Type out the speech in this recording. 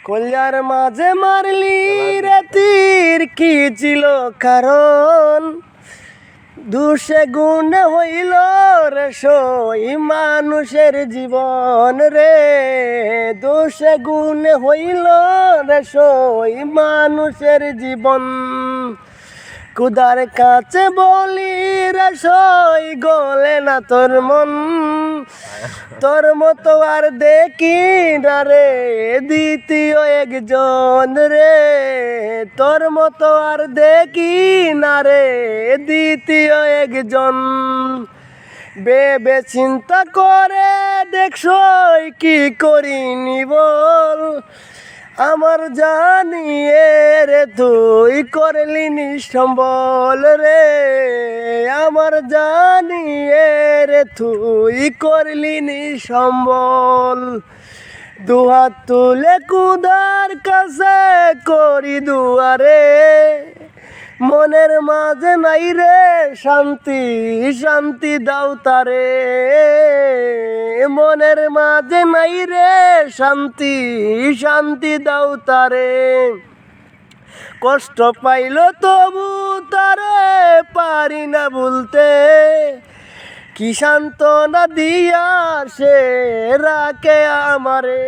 Collier মাঝে মারলি রে তীর, কি ছিল কারণ? দুষে গুণে হইল রে সই মানুষের জীবন রে, দুষে গুণে হইল রে সই মানুষের জীবন। খুদার কাছে বলি রে সই গলে না তোর মন, তোর মতো আর দেখি না রে দ্বিতীয় একজন রে, তোর মতো আর দেখি না রে দ্বিতীয় একজন। ভেবে চিন্তা করে দেখছই কি করিনি বল, আমার জানিয়ে রে তুই করলি নিঃসম্বল রে, আমার জানিয়ে রে তুই করলি নিঃসম্বল। দুহাত তুলে খুদার কাছে করি দুয়ারে, মনের মাঝে নাই রে শান্তি, শান্তি দাও তারে, মনের মাঝে নাই রে শান্তি, শান্তি দাও তারে। কষ্ট পাইল তবু তারে পারি না ভুলতে, কি সান্ত্বনা দিয়া সে রাখে আমারে।